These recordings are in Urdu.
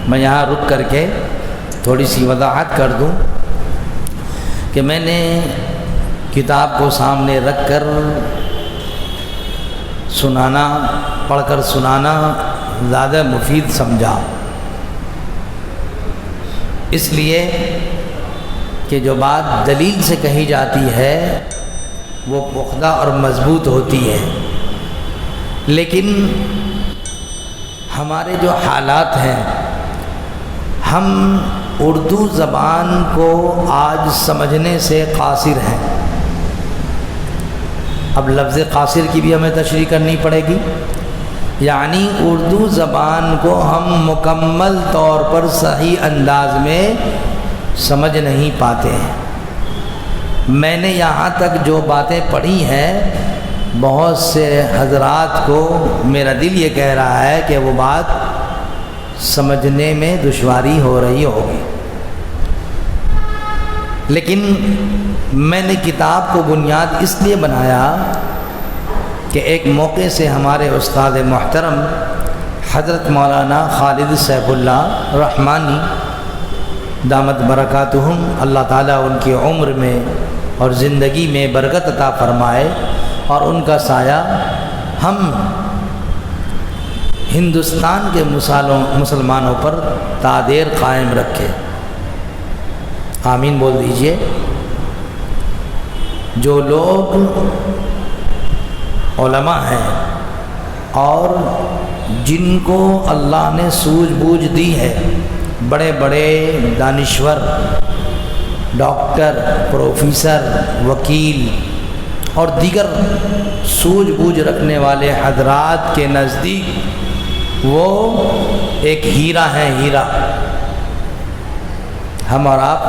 میں یہاں رک کر کے تھوڑی سی وضاحت کر دوں کہ میں نے کتاب کو سامنے رکھ کر سنانا، پڑھ کر سنانا زیادہ مفید سمجھا، اس لیے کہ جو بات دلیل سے کہی جاتی ہے وہ پختہ اور مضبوط ہوتی ہے، لیکن ہمارے جو حالات ہیں، ہم اردو زبان کو آج سمجھنے سے قاصر ہیں۔ اب لفظ قاصر کی بھی ہمیں تشریح کرنی پڑے گی، یعنی اردو زبان کو ہم مکمل طور پر صحیح انداز میں سمجھ نہیں پاتے ہیں۔ میں نے یہاں تک جو باتیں پڑھی ہیں، بہت سے حضرات کو میرا دل یہ کہہ رہا ہے کہ وہ بات سمجھنے میں دشواری ہو رہی ہوگی، لیکن میں نے کتاب کو بنیاد اس لیے بنایا کہ ایک موقع سے ہمارے استاد محترم حضرت مولانا خالد سیف اللہ رحمانی دامت برکاتہم، اللہ تعالیٰ ان کی عمر میں اور زندگی میں برکت عطا فرمائے اور ان کا سایہ ہم ہندوستان کے مسلمانوں پر تا دیر قائم رکھے، آمین بول دیجئے۔ جو لوگ علماء ہیں اور جن کو اللہ نے سوجھ بوجھ دی ہے، بڑے بڑے دانشور، ڈاکٹر، پروفیسر، وکیل اور دیگر سوجھ بوجھ رکھنے والے حضرات کے نزدیک وہ ایک ہیرا ہے، ہیرا۔ ہم اور آپ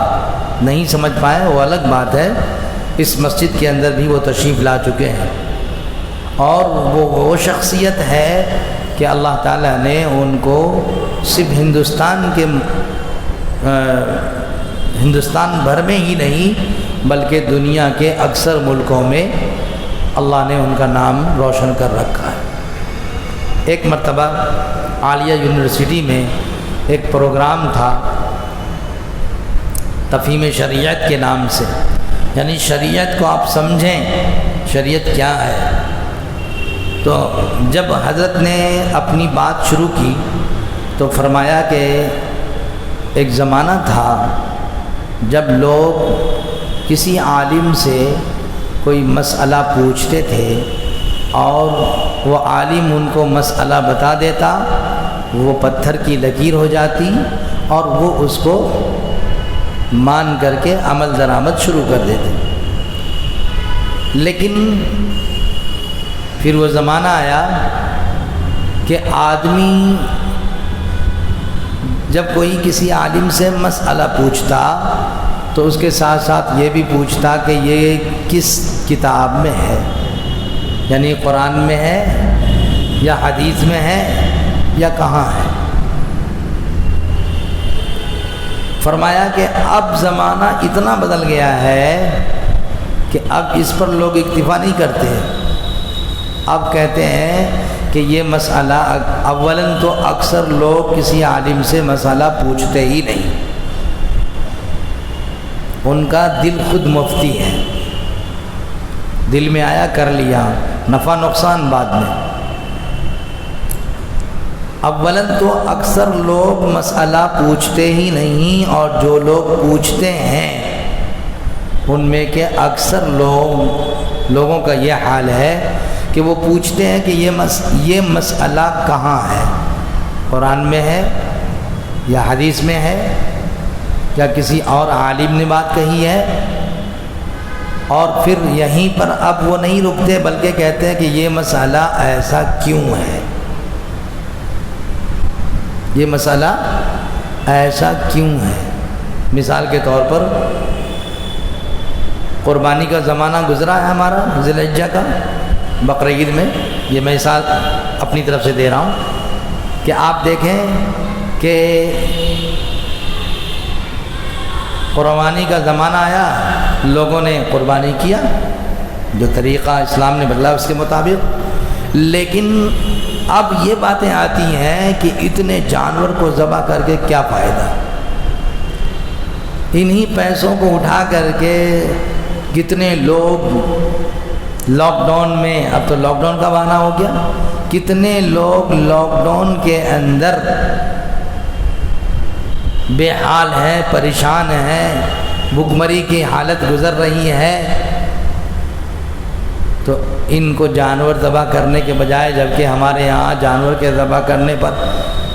نہیں سمجھ پائے وہ الگ بات ہے، اس مسجد کے اندر بھی وہ تشریف لا چکے ہیں، اور وہ شخصیت ہے کہ اللہ تعالیٰ نے ان کو صرف ہندوستان بھر میں ہی نہیں بلکہ دنیا کے اکثر ملکوں میں اللہ نے ان کا نام روشن کر رکھا ہے۔ ایک مرتبہ عالیہ یونیورسٹی میں ایک پروگرام تھا تفہیم شریعت کے نام سے، یعنی شریعت کو آپ سمجھیں، شریعت کیا ہے۔ تو جب حضرت نے اپنی بات شروع کی تو فرمایا کہ ایک زمانہ تھا جب لوگ کسی عالم سے کوئی مسئلہ پوچھتے تھے اور وہ عالم ان کو مسئلہ بتا دیتا، وہ پتھر کی لکیر ہو جاتی اور وہ اس کو مان کر کے عمل درآمد شروع کر دیتے۔ لیکن پھر وہ زمانہ آیا کہ آدمی جب کوئی کسی عالم سے مسئلہ پوچھتا تو اس کے ساتھ ساتھ یہ بھی پوچھتا کہ یہ کس کتاب میں ہے، یعنی قرآن میں ہے یا حدیث میں ہے یا کہاں ہے۔ فرمایا کہ اب زمانہ اتنا بدل گیا ہے کہ اب اس پر لوگ اکتفا نہیں کرتے، اب کہتے ہیں کہ یہ مسئلہ اولاً تو اکثر لوگ کسی عالم سے مسئلہ پوچھتے ہی نہیں، ان کا دل خود مفتی ہے، دل میں آیا کر لیا، نفع نقصان بعد میں۔ اولاً تو اکثر لوگ مسئلہ پوچھتے ہی نہیں، اور جو لوگ پوچھتے ہیں ان میں کے اکثر لوگوں کا یہ حال ہے کہ وہ پوچھتے ہیں کہ یہ مسئلہ کہاں ہے، قرآن میں ہے یا حدیث میں ہے یا کسی اور عالم نے بات کہی ہے، اور پھر یہیں پر اب وہ نہیں رکتے بلکہ کہتے ہیں کہ یہ مسئلہ ایسا کیوں ہے، یہ مسئلہ ایسا کیوں ہے۔ مثال کے طور پر قربانی کا زمانہ گزرا ہے ہمارا، ذی الحجہ کا، بقرعید میں، یہ میں مثال اپنی طرف سے دے رہا ہوں کہ آپ دیکھیں کہ قربانی کا زمانہ آیا، لوگوں نے قربانی کیا جو طریقہ اسلام نے بدلا اس کے مطابق، لیکن اب یہ باتیں آتی ہیں کہ اتنے جانور کو ذبح کر کے کیا فائدہ؟ انہی پیسوں کو اٹھا کر کے کتنے لوگ لاک ڈاؤن میں، اب تو لاک ڈاؤن کا بہانہ ہو گیا، کتنے لوگ لاک ڈاؤن کے اندر بے حال ہیں، پریشان ہیں، بھوک مری کی حالت گزر رہی ہے، تو ان کو جانور ذبح کرنے کے بجائے، جبکہ ہمارے یہاں جانور کے ذبح کرنے پر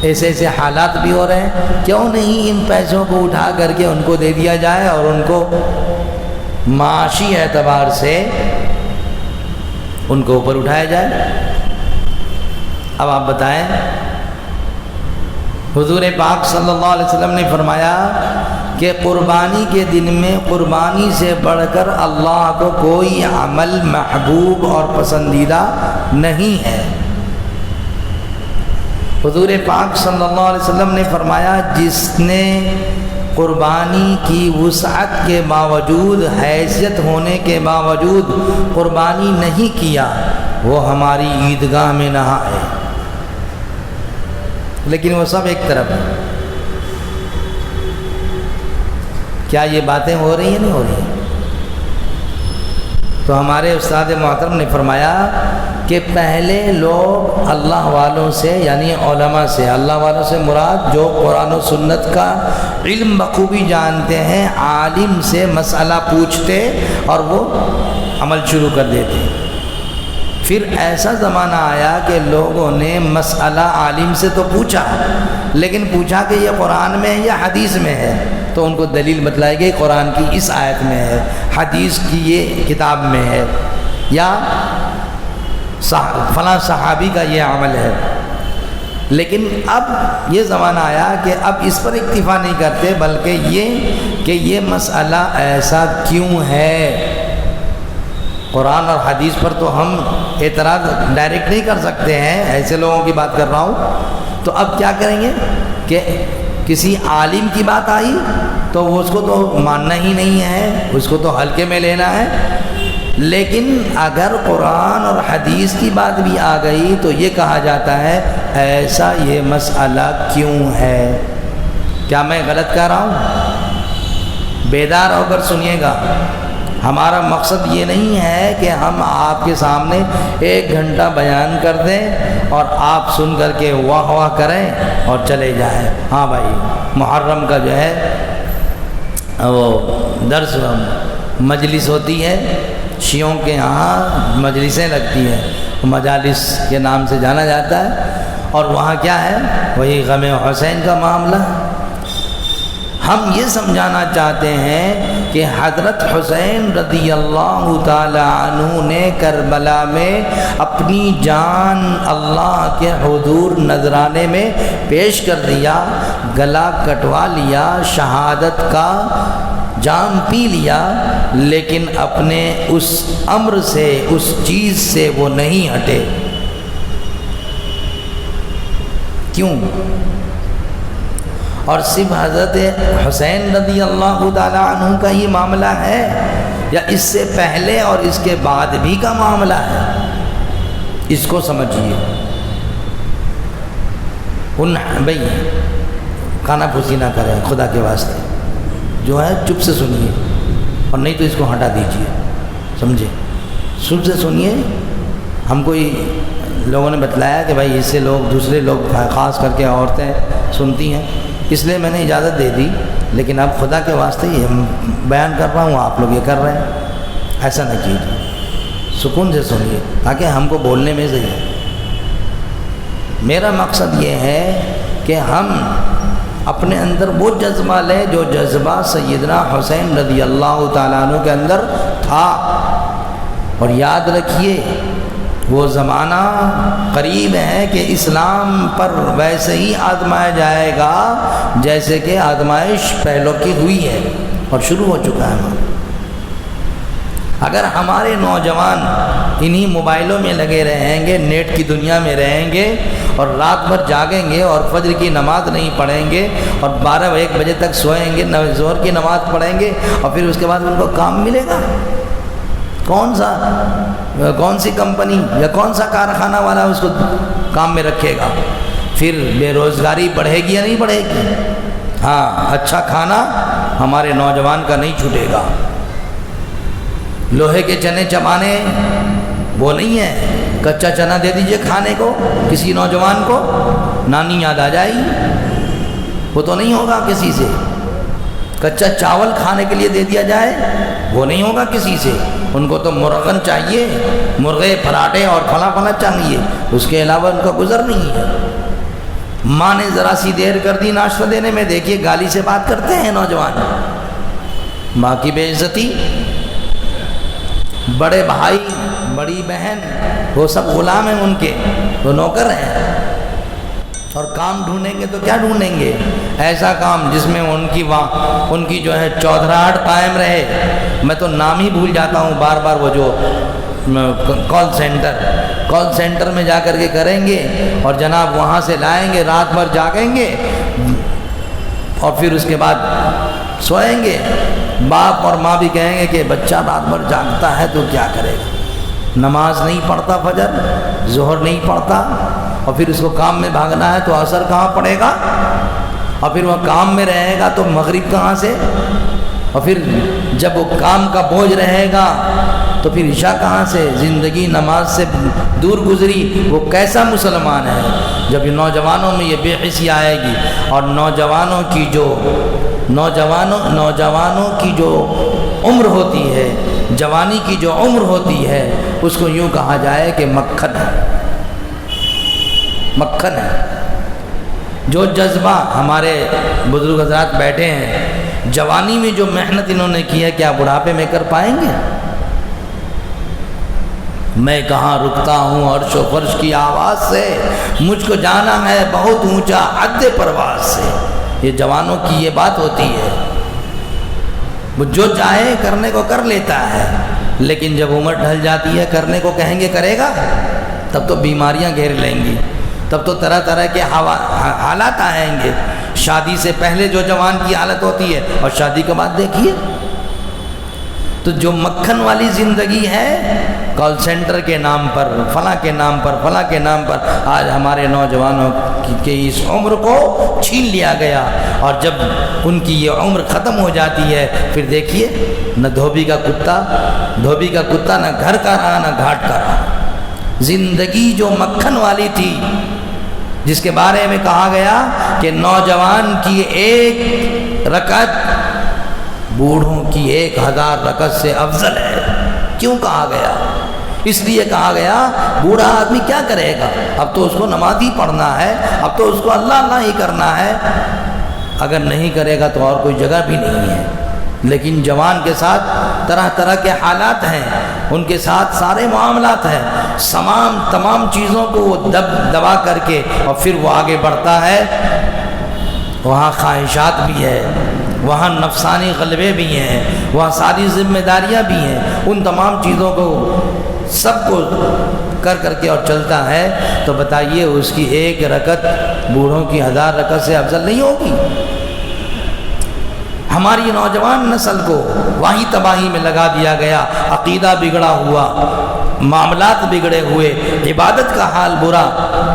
ایسے ایسے حالات بھی ہو رہے ہیں، کیوں نہیں ان پیسوں کو اٹھا کر کے ان کو دے دیا جائے اور ان کو معاشی اعتبار سے ان کو اوپر اٹھایا جائے؟ اب آپ بتائیں، حضور پاک صلی اللہ علیہ وسلم نے فرمایا کہ قربانی کے دن میں قربانی سے بڑھ کر اللہ کو کوئی عمل محبوب اور پسندیدہ نہیں ہے۔ حضور پاک صلی اللہ علیہ وسلم نے فرمایا، جس نے قربانی کی وسعت کے باوجود، حیثیت ہونے کے باوجود قربانی نہیں کیا، وہ ہماری عیدگاہ میں نہ آئے۔ لیکن وہ سب ایک طرف ہے۔ کیا یہ باتیں ہو رہی ہیں نہیں ہو رہی ہیں؟ تو ہمارے استاد محترم نے فرمایا کہ پہلے لوگ اللہ والوں سے، یعنی علماء سے، اللہ والوں سے مراد جو قرآن و سنت کا علم بخوبی جانتے ہیں، عالم سے مسئلہ پوچھتے اور وہ عمل شروع کر دیتے۔ پھر ایسا زمانہ آیا کہ لوگوں نے مسئلہ عالم سے تو پوچھا، لیکن پوچھا کہ یہ قرآن میں ہے یا حدیث میں ہے، تو ان کو دلیل بتلائی گئی، قرآن کی اس آیت میں ہے، حدیث کی یہ کتاب میں ہے، یا فلاں صحابی کا یہ عمل ہے۔ لیکن اب یہ زمانہ آیا کہ اب اس پر اکتفا نہیں کرتے، بلکہ یہ کہ یہ مسئلہ ایسا کیوں ہے۔ قرآن اور حدیث پر تو ہم اعتراض ڈائریکٹ نہیں کر سکتے ہیں، ایسے لوگوں کی بات کر رہا ہوں۔ تو اب کیا کریں گے کہ کسی عالم کی بات آئی تو اس کو تو ماننا ہی نہیں ہے، اس کو تو ہلکے میں لینا ہے، لیکن اگر قرآن اور حدیث کی بات بھی آ گئی تو یہ کہا جاتا ہے ایسا یہ مسئلہ کیوں ہے۔ کیا میں غلط کہہ رہا ہوں؟ بیدار ہو کر سنیے گا۔ ہمارا مقصد یہ نہیں ہے کہ ہم آپ کے سامنے 1 گھنٹہ بیان کر دیں اور آپ سن کر کے واہ واہ کریں اور چلے جائیں۔ ہاں بھائی، محرم کا جو ہے وہ درس مجلس ہوتی ہے، شیعوں کے یہاں مجلسیں لگتی ہیں، مجالس کے نام سے جانا جاتا ہے، اور وہاں کیا ہے؟ وہی غم حسین کا معاملہ۔ ہم یہ سمجھانا چاہتے ہیں کہ حضرت حسین رضی اللہ تعالی عنہ نے کربلا میں اپنی جان اللہ کے حضور نذرانے میں پیش کر دیا، گلا کٹوا لیا، شہادت کا جام پی لیا، لیکن اپنے اس امر سے، اس چیز سے وہ نہیں ہٹے۔ کیوں؟ اور صرف حضرت حسین رضی اللہ تعالی عنہ کا یہ معاملہ ہے یا اس سے پہلے اور اس کے بعد بھی کا معاملہ ہے؟ اس کو سمجھیے۔ بھئی کانا پھوسی نہ کریں خدا کے واسطے، جو ہے چپ سے سنیے، اور نہیں تو اس کو ہٹا دیجیے، سمجھے؟ چپ سے سنیے۔ ہم کو لوگوں نے بتلایا کہ بھائی اس سے لوگ، دوسرے لوگ، خاص کر کے عورتیں سنتی ہیں، اس لیے میں نے اجازت دے دی، لیکن اب خدا کے واسطے یہ بیان کر رہا ہوں، آپ لوگ یہ کر رہے ہیں، ایسا نہ کیجیے، سکون سے سنیے تاکہ ہم کو بولنے میں صحیح ہے۔ میرا مقصد یہ ہے کہ ہم اپنے اندر وہ جذبہ لیں جو جذبہ سیدنا حسین رضی اللہ تعالیٰ عنہ کے اندر تھا، اور یاد رکھیے وہ زمانہ قریب ہے کہ اسلام پر ویسے ہی آزمایا جائے گا جیسے کہ آزمائش پہلوں کی ہوئی ہے اور شروع ہو چکا ہے۔ اگر ہمارے نوجوان انہی موبائلوں میں لگے رہیں گے، نیٹ کی دنیا میں رہیں گے، اور رات بھر جاگیں گے اور فجر کی نماز نہیں پڑھیں گے، اور 12-1 بجے تک سوئیں گے، ظہر کی نماز پڑھیں گے، اور پھر اس کے بعد ان کو کام ملے گا؟ کون سی کمپنی یا کون سا کارخانہ والا اس کو کام میں رکھے گا؟ پھر بے روزگاری بڑھے گی یا نہیں بڑھے گی؟ ہاں، اچھا کھانا ہمارے نوجوان کا نہیں چھوٹے گا۔ لوہے کے چنے چبانے وہ نہیں ہے، کچا چنا دے دیجئے کھانے کو کسی نوجوان کو، نانی یاد آ جائے گی، وہ تو نہیں ہوگا کسی سے۔ کچا چاول کھانے کے لیے دے دیا جائے، وہ نہیں ہوگا کسی سے۔ ان کو تو مرغن چاہیے، مرغے پراٹھے اور فلاں چاہیے، اس کے علاوہ ان کا گزر نہیں ہے۔ ماں نے ذرا سی دیر کر دی ناشتہ دینے میں، دیکھیے گالی سے بات کرتے ہیں نوجوان، ماں کی بے عزتی۔ بڑے بھائی بڑی بہن وہ سب غلام ہیں ان کے، وہ نوکر ہیں، اور کام ڈھونڈیں گے تو کیا ڈھونڈیں گے؟ ایسا کام جس میں ان کی جو ہے چودھراہٹ قائم رہے۔ میں تو نام ہی بھول جاتا ہوں بار بار، وہ جو کال سینٹر میں جا کر کے کریں گے، اور جناب وہاں سے لائیں گے، رات بھر جاگیں گے، اور پھر اس کے بعد سوئیں گے۔ باپ اور ماں بھی کہیں گے کہ بچہ رات بھر جاگتا ہے تو کیا کرے گا، نماز نہیں پڑھتا، فجر ظہر نہیں پڑھتا، اور پھر اس کو کام میں بھاگنا ہے تو عصر کہاں پڑے گا، اور پھر وہ کام میں رہے گا تو مغرب کہاں سے، اور پھر جب وہ کام کا بوجھ رہے گا تو پھر عشاء کہاں سے؟ زندگی نماز سے دور گزری، وہ کیسا مسلمان ہے؟ جب نوجوانوں میں یہ بے حسی آئے گی، اور نوجوانوں کی جو عمر ہوتی ہے، جوانی کی جو عمر ہوتی ہے، اس کو یوں کہا جائے کہ مکھن ہے۔ جو جذبہ ہمارے بزرگ حضرات بیٹھے ہیں، جوانی میں جو محنت انہوں نے کی ہے، کیا بڑھاپے میں کر پائیں گے؟ میں کہاں رکتا ہوں عرش و فرش کی آواز سے، مجھ کو جانا ہے بہت اونچا حد پرواز سے۔ یہ جوانوں کی یہ بات ہوتی ہے، وہ جو چاہے کرنے کو کر لیتا ہے، لیکن جب عمر ڈھل جاتی ہے، کرنے کو کہیں گے کرے گا؟ تب تو بیماریاں گھیر لیں گی، تب تو طرح طرح کے حالات آئیں گے۔ شادی سے پہلے جو جوان کی حالت ہوتی ہے، اور شادی کے بعد دیکھیے۔ تو جو مکھن والی زندگی ہے، کال سینٹر کے نام پر، فلاں کے نام پر آج ہمارے نوجوانوں کی اس عمر کو چھین لیا گیا، اور جب ان کی یہ عمر ختم ہو جاتی ہے، پھر دیکھیے نہ دھوبی کا کتا نہ گھر کا رہا نہ گھاٹ کا رہا۔ زندگی جو مکھن والی تھی، جس کے بارے میں کہا گیا کہ نوجوان کی ایک رکعت بوڑھوں کی 1000 رکعت سے افضل ہے۔ کیوں کہا گیا؟ اس لیے کہا گیا بوڑھا آدمی کیا کرے گا، اب تو اس کو نماز ہی پڑھنا ہے، اب تو اس کو اللہ ہی کرنا ہے، اگر نہیں کرے گا تو اور کوئی جگہ بھی نہیں ہے۔ لیکن جوان کے ساتھ طرح طرح کے حالات ہیں، ان کے ساتھ سارے معاملات ہیں، تمام چیزوں کو وہ دبا کر کے، اور پھر وہ آگے بڑھتا ہے۔ وہاں خواہشات بھی ہے، وہاں نفسانی غلبے بھی ہیں، وہاں ساری ذمہ داریاں بھی ہیں، ان تمام چیزوں کو سب کو کر کے اور چلتا ہے، تو بتائیے اس کی ایک رکعت بوڑھوں کی 1000 رکعت سے افضل نہیں ہوگی؟ ہماری نوجوان نسل کو وہی تباہی میں لگا دیا گیا، عقیدہ بگڑا ہوا، معاملات بگڑے ہوئے، عبادت کا حال برا،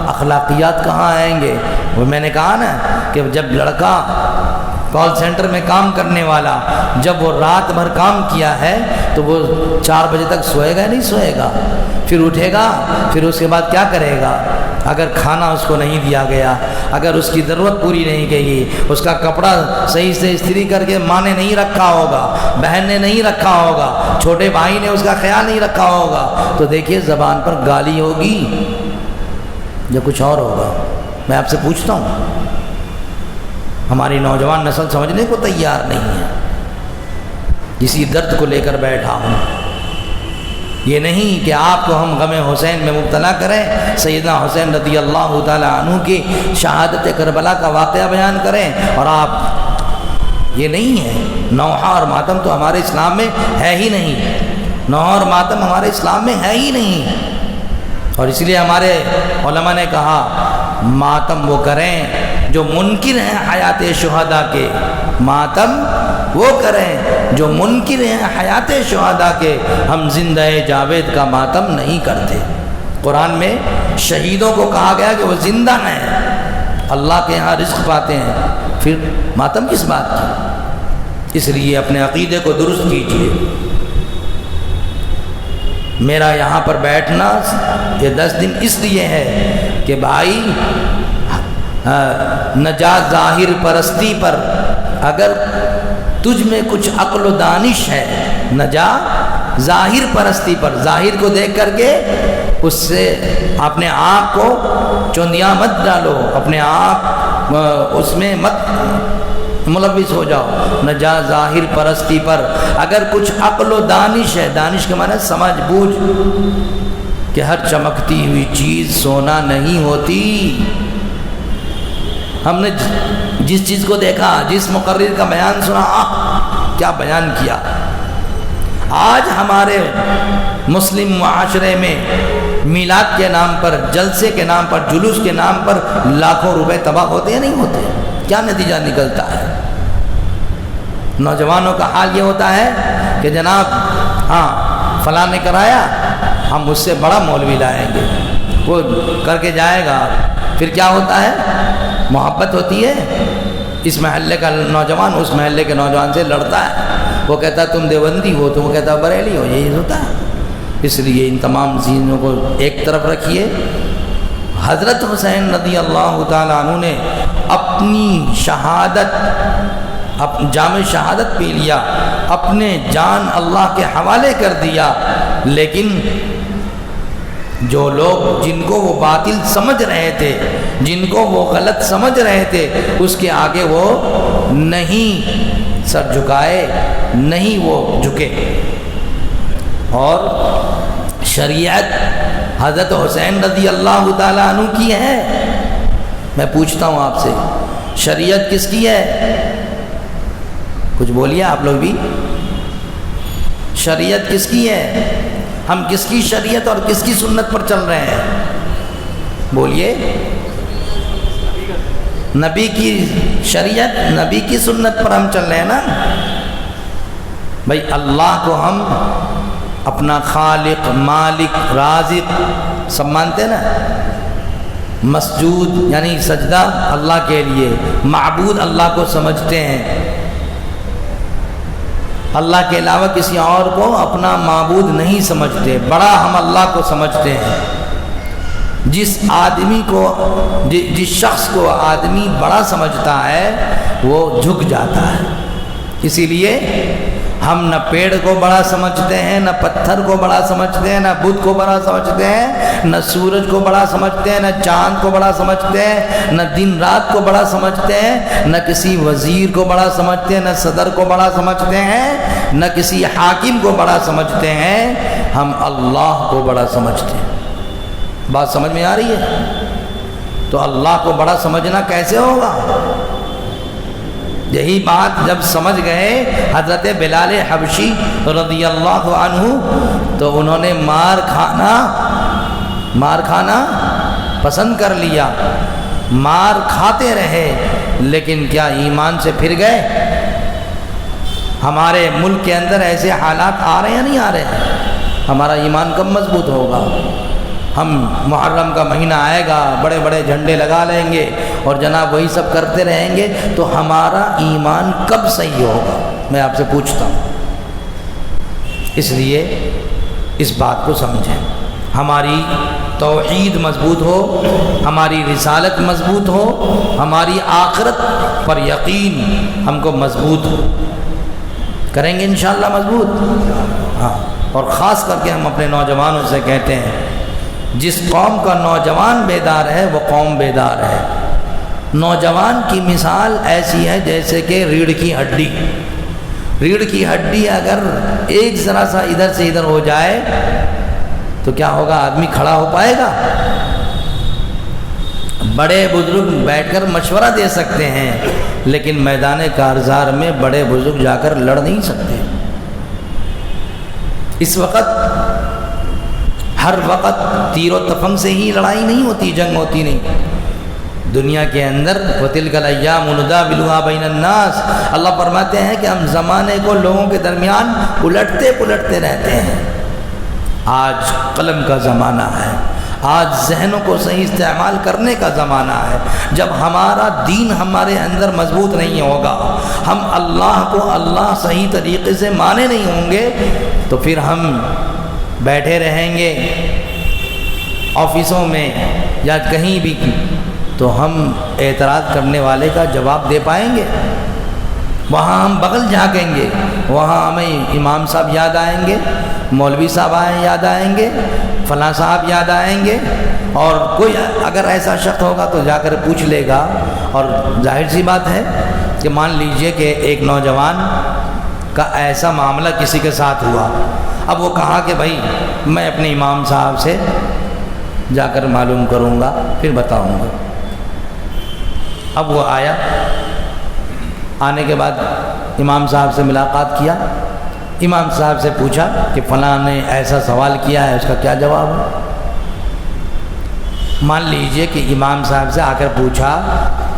اخلاقیات کہاں آئیں گے؟ وہ میں نے کہا نا کہ جب لڑکا کال سینٹر میں کام کرنے والا، جب وہ رات بھر کام کیا ہے تو وہ 4 بجے تک سوئے گا نہیں سوئے گا، پھر اٹھے گا، پھر اس کے بعد کیا کرے گا؟ اگر کھانا اس کو نہیں دیا گیا، اگر اس کی ضرورت پوری نہیں کی، اس کا کپڑا صحیح سے استری کر کے ماں نے نہیں رکھا ہوگا، بہن نے نہیں رکھا ہوگا، چھوٹے بھائی نے اس کا خیال نہیں رکھا ہوگا، تو دیکھیے زبان پر گالی ہوگی یا کچھ اور ہوگا۔ میں آپ سے پوچھتا ہوں، ہماری نوجوان نسل سمجھنے کو تیار نہیں ہے۔ اسی درد کو لے کر بیٹھا ہوں، یہ نہیں کہ آپ کو ہم غم حسین میں مبتلا کریں، سیدنا حسین رضی اللہ تعالیٰ عنہ کی شہادت کربلا کا واقعہ بیان کریں، اور آپ، یہ نہیں ہے۔ نوحہ اور ماتم تو ہمارے اسلام میں ہے ہی نہیں، نوحہ اور ماتم ہمارے اسلام میں ہے ہی نہیں، اور اس لیے ہمارے علماء نے کہا ماتم وہ کریں جو منکر ہیں حیات شہداء کے، ماتم وہ کریں جو منکر ہیں حیات شہداء کے، ہم زندہ جاوید کا ماتم نہیں کرتے۔ قرآن میں شہیدوں کو کہا گیا کہ وہ زندہ ہیں، اللہ کے ہاں رزق پاتے ہیں، پھر ماتم کس بات کی؟ اس لیے اپنے عقیدے کو درست کیجیے۔ میرا یہاں پر بیٹھنا یہ 10 دن اس لیے ہے کہ بھائی نجات ظاہر پرستی پر اگر تجھ میں کچھ عقل و دانش ہے، نجات ظاہر پرستی پر، ظاہر کو دیکھ کر کے اس سے اپنے آپ کو چوندیاں مت ڈالو، اپنے آپ اس میں مت ملوث ہو جاؤ۔ نجات ظاہر پرستی پر اگر کچھ عقل و دانش ہے، دانش کے معنی سمجھ بوجھ، کہ ہر چمکتی ہوئی چیز سونا نہیں ہوتی۔ ہم نے جس چیز کو دیکھا، جس مقرر کا بیان سنا، کیا بیان کیا۔ آج ہمارے مسلم معاشرے میں میلاد کے نام پر، جلسے کے نام پر، جلوس کے نام پر لاکھوں روپے تباہ ہوتے یا نہیں ہوتے؟ کیا نتیجہ نکلتا ہے؟ نوجوانوں کا حال یہ ہوتا ہے کہ جناب ہاں فلاں نے کرایا، ہم اس سے بڑا مولوی لائیں گے، وہ کر کے جائے گا۔ پھر کیا ہوتا ہے؟ محبت ہوتی ہے، اس محلے کا نوجوان اس محلے کے نوجوان سے لڑتا ہے، وہ کہتا ہے تم دیوبندی ہو، تو وہ کہتا ہے بریلی ہو، یہی ہوتا ہے۔ اس لیے ان تمام چیزوں کو ایک طرف رکھیے۔ حضرت حسین رضی اللہ تعالیٰ عنہ نے اپنی شہادت، جام شہادت پی لیا، اپنے جان اللہ کے حوالے کر دیا، لیکن جو لوگ جن کو وہ باطل سمجھ رہے تھے، جن کو وہ غلط سمجھ رہے تھے، اس کے آگے وہ نہیں سر جھکائے، نہیں وہ جھکے۔ اور شریعت حضرت حسین رضی اللہ تعالیٰ عنہ کی ہے۔ میں پوچھتا ہوں آپ سے، شریعت کس کی ہے؟ کچھ بولیے آپ لوگ بھی، شریعت کس کی ہے؟ ہم کس کی شریعت اور کس کی سنت پر چل رہے ہیں؟ بولیے۔ نبی کی شریعت، نبی کی سنت پر ہم چل رہے ہیں نا۔ بھائی اللہ کو ہم اپنا خالق، مالک، رازق سب مانتے ہیں نا۔ مسجود یعنی سجدہ اللہ کے لیے، معبود اللہ کو سمجھتے ہیں، اللہ کے علاوہ کسی اور کو اپنا معبود نہیں سمجھتے، بڑا ہم اللہ کو سمجھتے ہیں۔ جس آدمی کو، جس شخص کو آدمی بڑا سمجھتا ہے وہ جھک جاتا ہے۔ اسی لیے ہم نہ پیڑ کو بڑا سمجھتے ہیں، نہ پتھر کو بڑا سمجھتے ہیں، نہ بت کو بڑا سمجھتے ہیں، نہ سورج کو بڑا سمجھتے ہیں، نہ چاند کو بڑا سمجھتے ہیں، نہ دن رات کو بڑا سمجھتے ہیں، نہ کسی وزیر کو بڑا سمجھتے ہیں، نہ صدر کو بڑا سمجھتے ہیں، نہ کسی حاکم کو بڑا سمجھتے ہیں، ہم اللہ کو بڑا سمجھتے ہیں۔ بات سمجھ میں آ رہی ہے؟ تو اللہ کو بڑا سمجھنا کیسے ہوگا؟ یہی بات جب سمجھ گئے حضرت بلال حبشی رضی اللہ عنہ، تو انہوں نے مار کھانا پسند کر لیا، مار کھاتے رہے، لیکن کیا ایمان سے پھر گئے؟ ہمارے ملک کے اندر ایسے حالات آ رہے ہیں یا نہیں آ رہے ہیں؟ ہمارا ایمان کب مضبوط ہوگا؟ ہم محرم کا مہینہ آئے گا، بڑے بڑے جھنڈے لگا لیں گے اور جناب وہی سب کرتے رہیں گے، تو ہمارا ایمان کب صحیح ہوگا؟ میں آپ سے پوچھتا ہوں۔ اس لیے اس بات کو سمجھیں، ہماری توحید مضبوط ہو، ہماری رسالت مضبوط ہو، ہماری آخرت پر یقین ہم کو مضبوط ہو، کریں گے انشاءاللہ مضبوط۔ ہاں، اور خاص کر کے ہم اپنے نوجوانوں سے کہتے ہیں، جس قوم کا نوجوان بیدار ہے وہ قوم بیدار ہے۔ نوجوان کی مثال ایسی ہے جیسے کہ ریڑھ کی ہڈی۔ ریڑھ کی ہڈی اگر ایک ذرا سا ادھر سے ادھر ہو جائے تو کیا ہوگا؟ آدمی کھڑا ہو پائے گا؟ بڑے بزرگ بیٹھ کر مشورہ دے سکتے ہیں، لیکن میدان کارزار میں بڑے بزرگ جا کر لڑ نہیں سکتے۔ اس وقت ہر وقت تیر و تفنگ سے ہی لڑائی نہیں ہوتی، جنگ ہوتی نہیں۔ دنیا کے اندر وَتِلْكَ الْأَيَّامُ نُدَاوِلُهَا بَيْنَ النَّاسِ، اللہ فرماتے ہیں کہ ہم زمانے کو لوگوں کے درمیان پلٹتے رہتے ہیں۔ آج قلم کا زمانہ ہے، آج ذہنوں کو صحیح استعمال کرنے کا زمانہ ہے۔ جب ہمارا دین ہمارے اندر مضبوط نہیں ہوگا، ہم اللہ کو اللہ صحیح طریقے سے مانے نہیں ہوں گے، تو پھر ہم بیٹھے رہیں گے آفسوں میں یا کہیں بھی، تو ہم اعتراض کرنے والے کا جواب دے پائیں گے؟ وہاں ہم بغل جھانکیں گے، وہاں ہمیں امام صاحب یاد آئیں گے، مولوی صاحب یاد آئیں گے، فلاں صاحب یاد آئیں گے، اور کوئی اگر ایسا شخص ہوگا تو جا کر پوچھ لے گا۔ اور ظاہر سی بات ہے کہ مان لیجئے کہ ایک نوجوان کا ایسا معاملہ کسی کے ساتھ ہوا، اب وہ کہا کہ بھائی میں اپنے امام صاحب سے جا کر معلوم کروں گا پھر بتاؤں گا۔ اب وہ آیا، آنے کے بعد امام صاحب سے ملاقات کیا، امام صاحب سے پوچھا کہ فلاں نے ایسا سوال کیا ہے، اس کا کیا جواب ہے؟ مان لیجئے کہ امام صاحب سے آ کر پوچھا،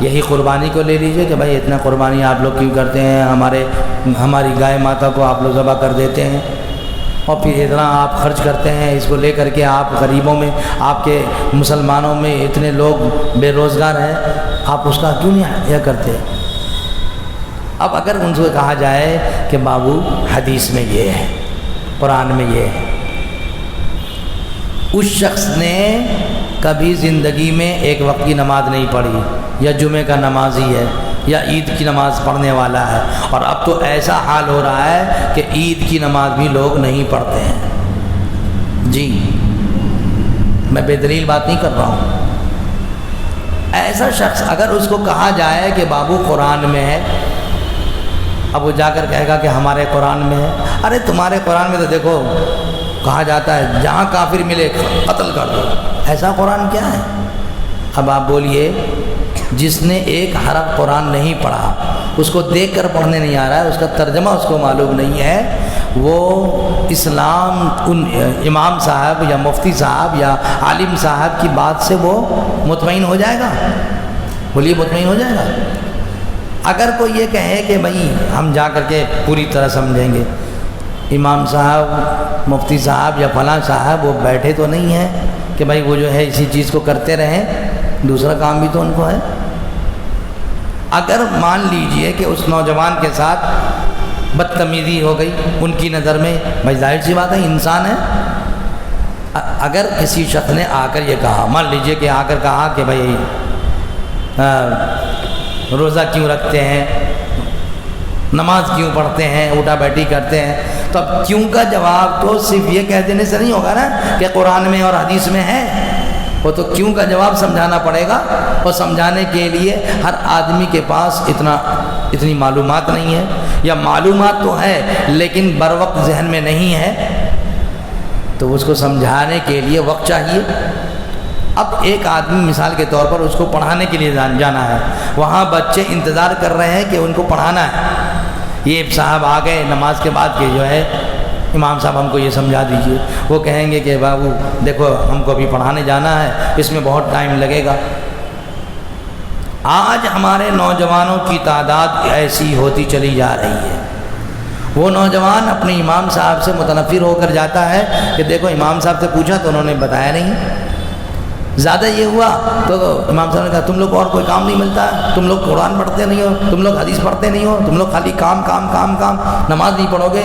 یہی قربانی کو لے لیجئے کہ بھائی اتنا قربانی آپ لوگ کیوں کرتے ہیں، ہماری گائے ماتا کو آپ لوگ ذبح کر دیتے ہیں، اور پھر اتنا آپ خرچ کرتے ہیں اس کو لے کر کے، آپ غریبوں میں، آپ کے مسلمانوں میں اتنے لوگ بے روزگار ہیں، آپ اس کا کیوں نہیں یہ کرتے؟ اب اگر ان سے کہا جائے کہ بابو حدیث میں یہ ہے، قرآن میں یہ ہے، اس شخص نے کبھی زندگی میں ایک وقت کی نماز نہیں پڑھی، یا جمعہ کا نمازی ہے، یا عید کی نماز پڑھنے والا ہے، اور اب تو ایسا حال ہو رہا ہے کہ عید کی نماز بھی لوگ نہیں پڑھتے ہیں۔ جی میں بے دلیل بات نہیں کر رہا ہوں۔ ایسا شخص اگر اس کو کہا جائے کہ بابو قرآن میں ہے، اب وہ جا کر کہے گا کہ ہمارے قرآن میں ہے۔ ارے تمہارے قرآن میں تو دیکھو کہا جاتا ہے جہاں کافر ملے قتل کر دو، ایسا قرآن کیا ہے؟ اب آپ بولیے، جس نے ایک حرف قرآن نہیں پڑھا، اس کو دیکھ کر پڑھنے نہیں آ رہا ہے، اس کا ترجمہ اس کو معلوم نہیں ہے، وہ اسلام ان امام صاحب یا مفتی صاحب یا عالم صاحب کی بات سے وہ مطمئن ہو جائے گا؟ بولیے مطمئن ہو جائے گا؟ اگر کوئی یہ کہے کہ بھائی ہم جا کر کے پوری طرح سمجھیں گے، امام صاحب مفتی صاحب یا فلاں صاحب وہ بیٹھے تو نہیں ہیں کہ بھائی وہ جو ہے اسی چیز کو کرتے رہیں، دوسرا کام بھی تو ان کو ہے۔ اگر مان لیجئے کہ اس نوجوان کے ساتھ بدتمیزی ہو گئی ان کی نظر میں، بھائی ظاہر سی بات ہے انسان ہے، اگر کسی شخص نے آ کر یہ کہا، مان لیجئے کہ آ کر کہا کہ بھائی روزہ کیوں رکھتے ہیں، نماز کیوں پڑھتے ہیں، اٹھا بیٹھی کرتے ہیں، تو اب کیوں کا جواب تو صرف یہ کہہ دینے سے نہیں ہوگا نا کہ قرآن میں اور حدیث میں ہے، وہ تو کیوں کا جواب سمجھانا پڑے گا، اور سمجھانے کے لیے ہر آدمی کے پاس اتنی معلومات نہیں ہے، یا معلومات تو ہے لیکن بر وقت ذہن میں نہیں ہے، تو اس کو سمجھانے کے لیے وقت چاہیے۔ اب ایک آدمی مثال کے طور پر اس کو پڑھانے کے لیے جانا ہے، وہاں بچے انتظار کر رہے ہیں کہ ان کو پڑھانا ہے، یہ صاحب آ گئے نماز کے بعد کہ جو ہے امام صاحب ہم کو یہ سمجھا دیجئے، وہ کہیں گے کہ بابو دیکھو ہم کو ابھی پڑھانے جانا ہے، اس میں بہت ٹائم لگے گا۔ آج ہمارے نوجوانوں کی تعداد ایسی ہوتی چلی جا رہی ہے، وہ نوجوان اپنے امام صاحب سے متنفر ہو کر جاتا ہے کہ دیکھو امام صاحب سے پوچھا تو انہوں نے بتایا نہیں، زیادہ یہ ہوا تو امام صاحب نے کہا تم لوگ اور کوئی کام نہیں ملتا، تم لوگ قرآن پڑھتے نہیں ہو، تم لوگ حدیث پڑھتے نہیں ہو، تم لوگ خالی کام کام کام کام، نماز نہیں پڑھو گے۔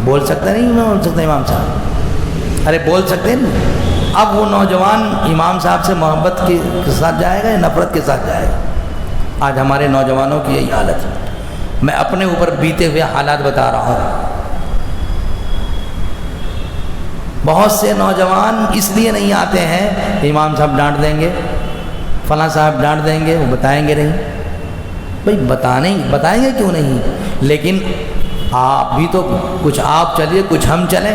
بول سکتے نہیں، میں بول سکتا امام صاحب، ارے بول سکتے نہیں۔ اب وہ نوجوان امام صاحب سے محبت کے ساتھ جائے گا یا نفرت کے ساتھ جائے گا؟ آج ہمارے نوجوانوں کی یہی حالت ہے، میں اپنے اوپر بیتے ہوئے حالات بتا رہا ہوں۔ بہت سے نوجوان اس لیے نہیں آتے ہیں کہ امام صاحب ڈانٹ دیں گے، فلاں صاحب ڈانٹ دیں گے، وہ بتائیں گے نہیں۔ بھائی بتائیں گے کیوں نہیں، لیکن آپ بھی تو کچھ آپ چلیے کچھ ہم چلیں،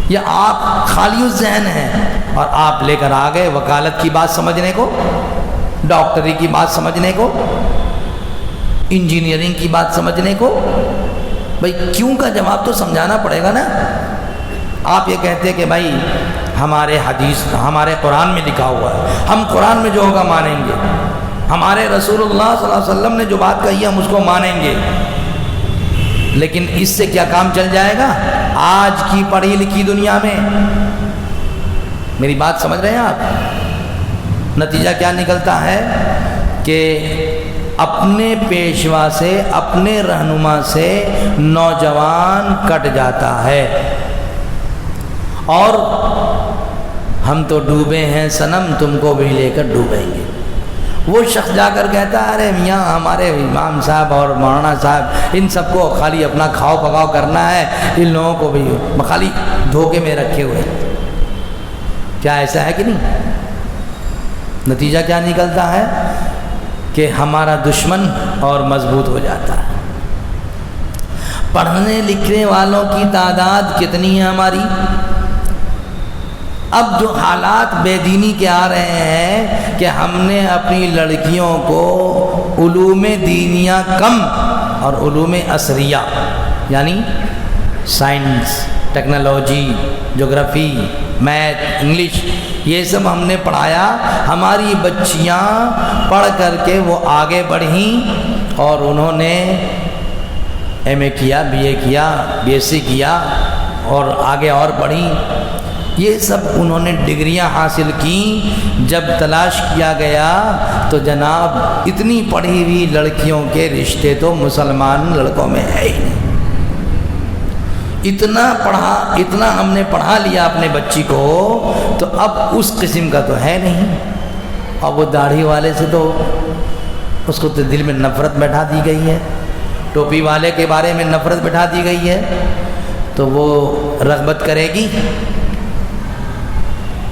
یا آپ خالی الذہن ہیں اور آپ لے کر آ گئے وکالت کی بات سمجھنے کو، ڈاکٹری کی بات سمجھنے کو، انجینئرنگ کی بات سمجھنے کو۔ بھائی کیوں کا جواب تو سمجھانا پڑے گا نا۔ آپ یہ کہتے کہ بھائی ہمارے حدیث ہمارے قرآن میں لکھا ہوا ہے، ہم قرآن میں جو ہوگا مانیں گے، ہمارے رسول اللہ صلی اللہ علیہ وسلم نے جو بات کہی ہے ہم اس کو مانیں گے۔ لیکن اس سے کیا کام چل جائے گا؟ آج کی پڑھی لکھی دنیا میں میری بات سمجھ رہے ہیں آپ؟ نتیجہ کیا نکلتا ہے کہ اپنے پیشوا سے، اپنے رہنما سے نوجوان کٹ جاتا ہے، اور ہم تو ڈوبے ہیں صنم، تم کو بھی لے کر ڈوبیں گے۔ وہ شخص جا کر کہتا ہے ارے میاں ہمارے امام صاحب اور مولانا صاحب ان سب کو خالی اپنا کھاؤ پکاؤ کرنا ہے، ان لوگوں کو بھی خالی دھوکے میں رکھے ہوئے۔ کیا ایسا ہے کہ نہیں؟ نتیجہ کیا نکلتا ہے کہ ہمارا دشمن اور مضبوط ہو جاتا ہے۔ پڑھنے لکھنے والوں کی تعداد کتنی ہے ہماری؟ اب جو حالات بے دینی کے آ رہے ہیں کہ ہم نے اپنی لڑکیوں کو علوم دینیہ کم اور علوم عصریہ یعنی سائنس، ٹیکنالوجی، جغرافی، میتھ، انگلش، یہ سب ہم نے پڑھایا۔ ہماری بچیاں پڑھ کر کے وہ آگے بڑھیں اور انہوں نے ایم اے کیا، بی اے کیا، بی ایس سی کیا اور آگے اور پڑھیں۔ یہ سب انہوں نے ڈگریاں حاصل کیں۔ جب تلاش کیا گیا تو جناب اتنی پڑھی ہوئی لڑکیوں کے رشتے تو مسلمان لڑکوں میں ہے ہی نہیں۔ اتنا ہم نے پڑھا لیا اپنے بچی کو تو اب اس قسم کا تو ہے نہیں۔ اب وہ داڑھی والے سے تو اس کو تو دل میں نفرت بیٹھا دی گئی ہے، ٹوپی والے کے بارے میں نفرت بیٹھا دی گئی ہے، تو وہ رغبت کرے گی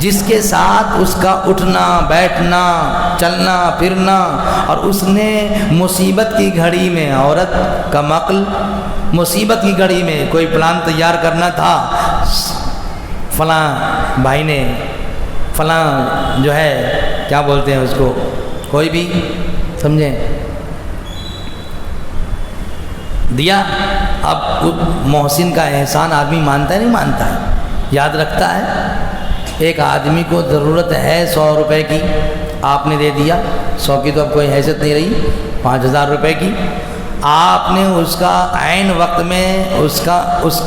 جس کے ساتھ اس کا اٹھنا بیٹھنا چلنا پھرنا، اور اس نے مصیبت کی گھڑی میں عورت کا عقل، مصیبت کی گھڑی میں کوئی پلان تیار کرنا تھا، فلاں بھائی نے فلاں جو ہے کیا بولتے ہیں اس کو، کوئی بھی سمجھیں دیا۔ اب محسن کا احسان آدمی مانتا ہے نہیں مانتا ہے، یاد رکھتا ہے۔ ایک آدمی کو ضرورت ہے 100 روپے کی، آپ نے دے دیا، 100 کی تو اب کوئی حیثیت نہیں رہی، 5000 روپے کی، آپ نے اس کا عین وقت میں اس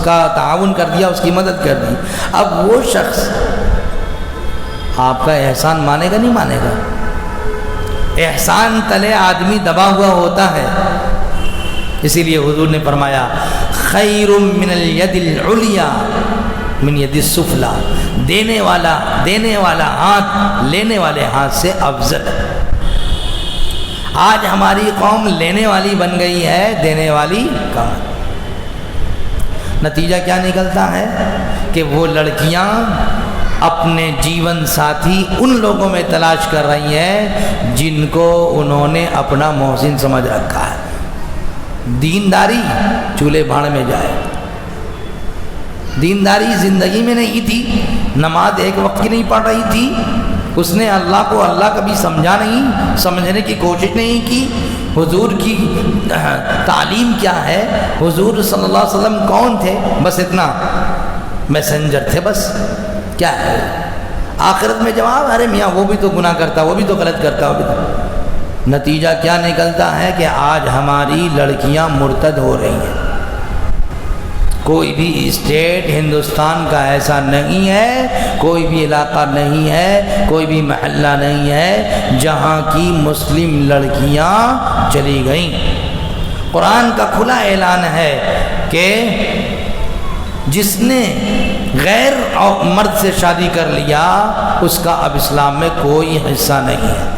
کا تعاون کر دیا، اس کی مدد کر دی۔ اب وہ شخص آپ کا احسان مانے گا نہیں مانے گا؟ احسان تلے آدمی دبا ہوا ہوتا ہے۔ اسی لیے حضور نے فرمایا خیر من الید العلیا من ید السفلی، دینے والا ہاتھ لینے والے ہاتھ سے افضل ہے۔ آج ہماری قوم لینے والی بن گئی ہے، دینے والی کم۔ نتیجہ کیا نکلتا ہے کہ وہ لڑکیاں اپنے جیون ساتھی ان لوگوں میں تلاش کر رہی ہیں جن کو انہوں نے اپنا محسن سمجھ رکھا ہے۔ دینداری چولہے بھاڑ میں جائے، دینداری زندگی میں نہیں تھی، نماز ایک وقت کی نہیں پڑھ رہی تھی، اس نے اللہ کو اللہ کبھی سمجھا نہیں، سمجھنے کی کوشش نہیں کی۔ حضور کی تعلیم کیا ہے، حضور صلی اللہ علیہ وسلم کون تھے، بس اتنا میسنجر تھے، بس کیا ہے۔ آخرت میں جواب ارے میاں وہ بھی تو گناہ کرتا، وہ بھی تو غلط کرتا، وہ بھی تو۔ نتیجہ کیا نکلتا ہے کہ آج ہماری لڑکیاں مرتد ہو رہی ہیں۔ کوئی بھی اسٹیٹ ہندوستان کا ایسا نہیں ہے، کوئی بھی علاقہ نہیں ہے، کوئی بھی محلہ نہیں ہے جہاں کی مسلم لڑکیاں چلی گئیں۔ قرآن کا کھلا اعلان ہے کہ جس نے غیر مرد سے شادی کر لیا اس کا اب اسلام میں کوئی حصہ نہیں ہے۔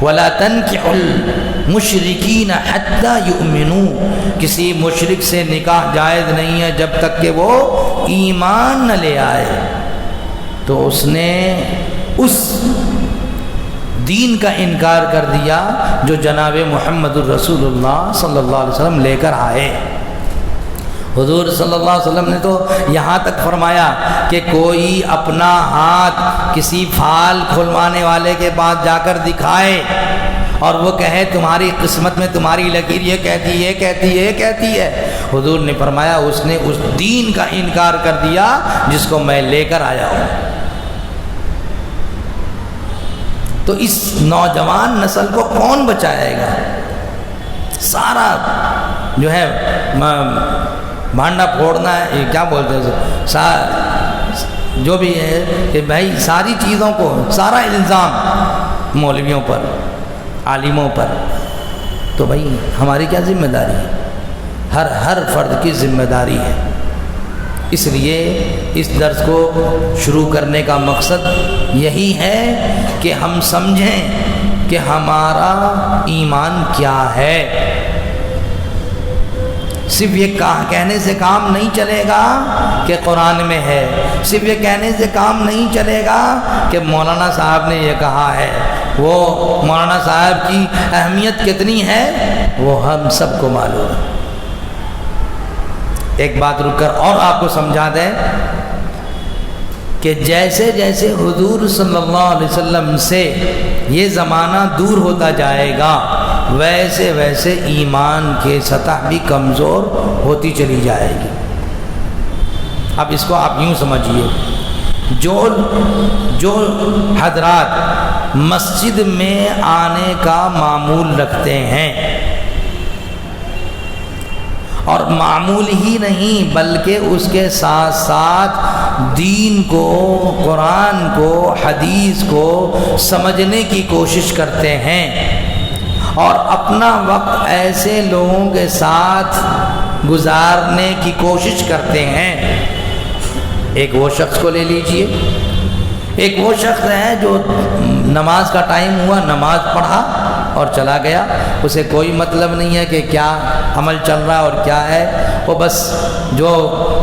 وَلَا تَنْكِحُوا الْمُشْرِكِينَ حَتَّى يُؤْمِنُوا، کسی مشرک سے نکاح جائز نہیں ہے جب تک کہ وہ ایمان نہ لے آئے۔ تو اس نے اس دین کا انکار کر دیا جو جناب محمد الرسول اللہ صلی اللہ علیہ وسلم لے کر آئے۔ حضور صلی اللہ علیہ وسلم نے تو یہاں تک فرمایا کہ کوئی اپنا ہاتھ کسی پھال کھلوانے والے کے پاس جا کر دکھائے اور وہ کہے تمہاری قسمت میں تمہاری لکیر یہ کہتی ہے، حضور نے فرمایا اس نے اس دین کا انکار کر دیا جس کو میں لے کر آیا ہوں۔ تو اس نوجوان نسل کو کون بچائے گا؟ سارا جو ہے بھانڈا پھوڑنا ہے، یہ کیا بولتے ہیں، جو بھی ہے کہ بھائی ساری چیزوں کو، سارا الزام مولویوں پر، عالموں پر. تو بھائی ہماری کیا ذمہ داری ہے؟ ہر فرد کی ذمہ داری ہے. اس لیے اس درس کو شروع کرنے کا مقصد یہی ہے کہ ہم سمجھیں کہ ہمارا ایمان کیا ہے. صرف یہ کہنے سے کام نہیں چلے گا کہ قرآن میں ہے، صرف یہ کہنے سے کام نہیں چلے گا کہ مولانا صاحب نے یہ کہا ہے. وہ مولانا صاحب کی اہمیت کتنی ہے وہ ہم سب کو معلوم ہے. ایک بات رک کر اور آپ کو سمجھا دیں کہ جیسے جیسے حضور صلی اللہ علیہ وسلم سے یہ زمانہ دور ہوتا جائے گا ویسے ویسے ایمان کی سطح بھی کمزور ہوتی چلی جائے گی. اب اس کو آپ یوں سمجھیے، جو حضرات مسجد میں آنے کا معمول رکھتے ہیں، اور معمول ہی نہیں بلکہ اس کے ساتھ ساتھ دین کو، قرآن کو، حدیث کو سمجھنے کی کوشش کرتے ہیں، اور اپنا وقت ایسے لوگوں کے ساتھ گزارنے کی کوشش کرتے ہیں. ایک وہ شخص کو لے لیجئے، ایک وہ شخص ہے جو نماز کا ٹائم ہوا، نماز پڑھا اور چلا گیا، اسے کوئی مطلب نہیں ہے کہ کیا عمل چل رہا ہے اور کیا ہے. وہ بس جو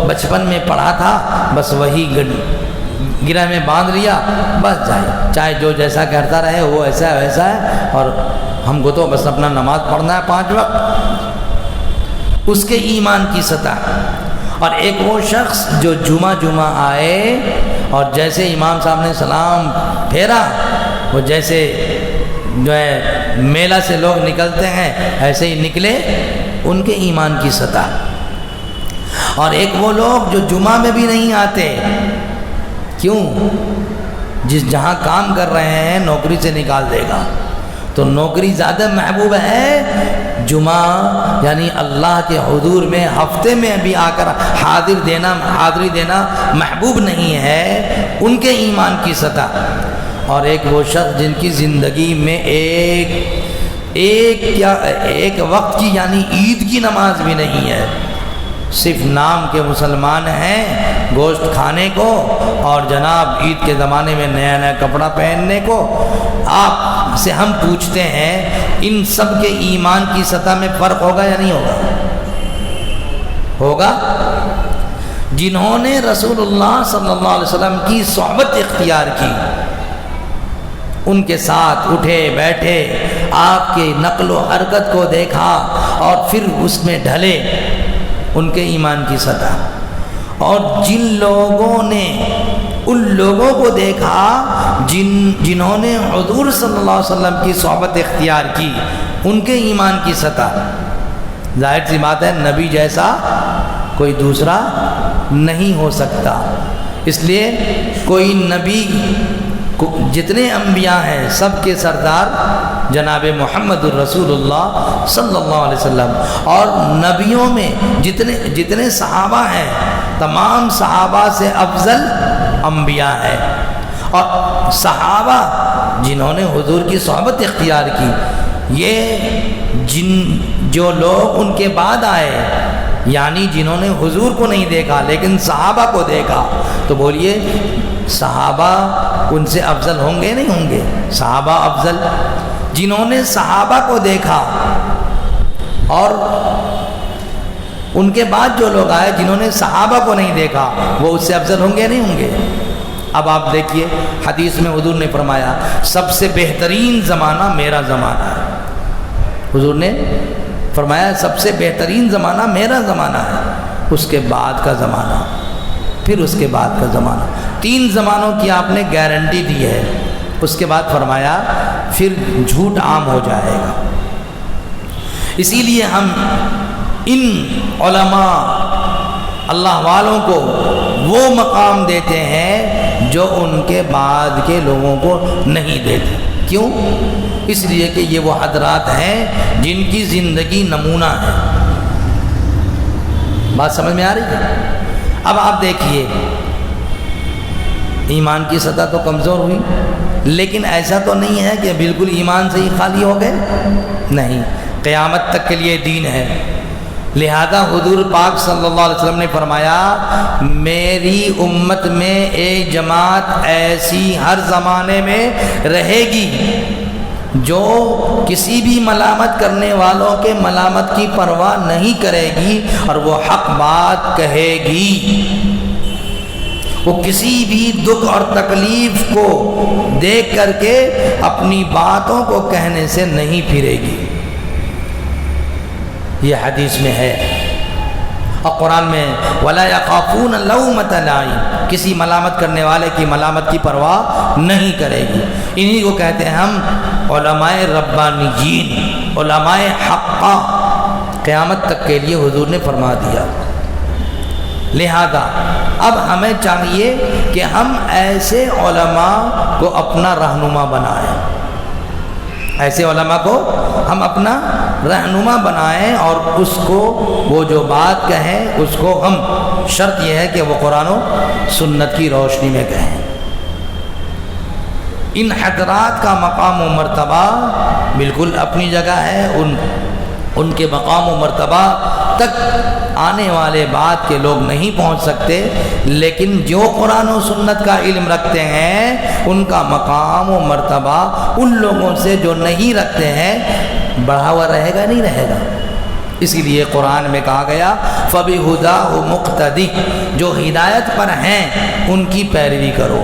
بچپن میں پڑھا تھا بس وہی گرہ میں باندھ لیا، بس جائے، چاہے جو جیسا کرتا رہے وہ ایسا ویسا ہے، اور ہم کو تو بس اپنا نماز پڑھنا ہے 5 وقت. اس کے ایمان کی سطح. اور ایک وہ شخص جو جمعہ آئے اور جیسے امام صاحب نے سلام پھیرا، وہ جیسے جو ہے میلہ سے لوگ نکلتے ہیں ایسے ہی نکلے، ان کے ایمان کی سطح. اور ایک وہ لوگ جو جمعہ میں بھی نہیں آتے. کیوں؟ جہاں کام کر رہے ہیں نوکری سے نکال دے گا، تو نوکری زیادہ محبوب ہے، جمعہ یعنی اللہ کے حضور میں ہفتے میں بھی آ کر حاضری دینا محبوب نہیں ہے. ان کے ایمان کی سطح. اور ایک وہ شخص جن کی زندگی میں ایک وقت کی یعنی عید کی نماز بھی نہیں ہے، صرف نام کے مسلمان ہیں، گوشت کھانے کو اور جناب عید کے زمانے میں نیا نیا کپڑا پہننے کو. آپ سے ہم پوچھتے ہیں ان سب کے ایمان کی سطح میں فرق ہوگا یا نہیں ہوگا؟ ہوگا. جنہوں نے رسول اللہ صلی اللہ علیہ وسلم کی صحبت اختیار کی، ان کے ساتھ اٹھے بیٹھے، آپ کے نقل و حرکت کو دیکھا اور پھر اس میں ڈھلے، ان کے ایمان کی سطح. اور جن لوگوں نے ان لوگوں کو دیکھا جنہوں نے حضور صلی اللہ علیہ وسلم کی صحبت اختیار کی، ان کے ایمان کی سطح. ظاہر سی بات ہے نبی جیسا کوئی دوسرا نہیں ہو سکتا. اس لیے کوئی نبی، جتنے انبیاء ہیں سب کے سردار جناب محمد الرسول اللہ صلی اللہ علیہ وسلم. اور نبیوں میں جتنے صحابہ ہیں تمام صحابہ سے افضل انبیاء ہیں. اور صحابہ جنہوں نے حضور کی صحبت اختیار کی، یہ جو لوگ ان کے بعد آئے یعنی جنہوں نے حضور کو نہیں دیکھا لیکن صحابہ کو دیکھا، تو بولیے صحابہ ان سے افضل ہوں گے نہیں ہوں گے؟ صحابہ افضل. جنہوں نے صحابہ کو دیکھا اور ان کے بعد جو لوگ آئے جنہوں نے صحابہ کو نہیں دیکھا، وہ اس سے افضل ہوں گے نہیں ہوں گے؟ اب آپ دیکھیے حدیث میں حضور نے فرمایا سب سے بہترین زمانہ میرا زمانہ ہے. حضور نے فرمایا سب سے بہترین زمانہ میرا زمانہ ہے، اس کے بعد کا زمانہ، پھر اس کے بعد کا زمانہ. 3 زمانوں کی آپ نے گارنٹی دی ہے. اس کے بعد فرمایا پھر جھوٹ عام ہو جائے گا. اسی لیے ہم ان علماء اللہ والوں کو وہ مقام دیتے ہیں جو ان کے بعد کے لوگوں کو نہیں دیتے. کیوں؟ اس لیے کہ یہ وہ حضرات ہیں جن کی زندگی نمونہ ہے۔ بات سمجھ میں آ رہی ہے؟ اب آپ دیکھیے، ایمان کی سطح تو کمزور ہوئی، لیکن ایسا تو نہیں ہے کہ بالکل ایمان سے ہی خالی ہو گئے، نہیں، قیامت تک کے لیے دین ہے۔ لہذا حضور پاک صلی اللہ علیہ وسلم نے فرمایا میری امت میں ایک جماعت ایسی ہر زمانے میں رہے گی جو کسی بھی ملامت کرنے والوں کے ملامت کی پرواہ نہیں کرے گی اور وہ حق بات کہے گی، وہ کسی بھی دکھ اور تکلیف کو دیکھ کر کے اپنی باتوں کو کہنے سے نہیں پھرے گی۔ یہ حدیث میں ہے، اور قرآن میں وَلَا يَخَافُونَ لَوْمَةَ لَائِمٍ، کسی ملامت کرنے والے کی ملامت کی پرواہ نہیں کرے گی۔ انہی کو کہتے ہیں ہم علماء ربانیین، علماء حقہ، قیامت تک کے لیے حضور نے فرما دیا۔ لہذا اب ہمیں چاہیے کہ ہم ایسے علماء کو اپنا رہنما بنائیں، ایسے علماء کو ہم اپنا رہنما بنائیں، اور اس کو وہ جو بات کہیں اس کو ہم، شرط یہ ہے کہ وہ قرآن و سنت کی روشنی میں کہیں۔ ان حضرات کا مقام و مرتبہ بالکل اپنی جگہ ہے، ان کے مقام و مرتبہ تک آنے والے بعد کے لوگ نہیں پہنچ سکتے، لیکن جو قرآن و سنت کا علم رکھتے ہیں ان کا مقام و مرتبہ ان لوگوں سے جو نہیں رکھتے ہیں بڑھا ہوا رہے گا، نہیں رہے گا۔ اسی لیے قرآن میں کہا گیا فَبِهُدَاهُ مُقْتَدِي، جو ہدایت پر ہیں ان کی پیروی کرو،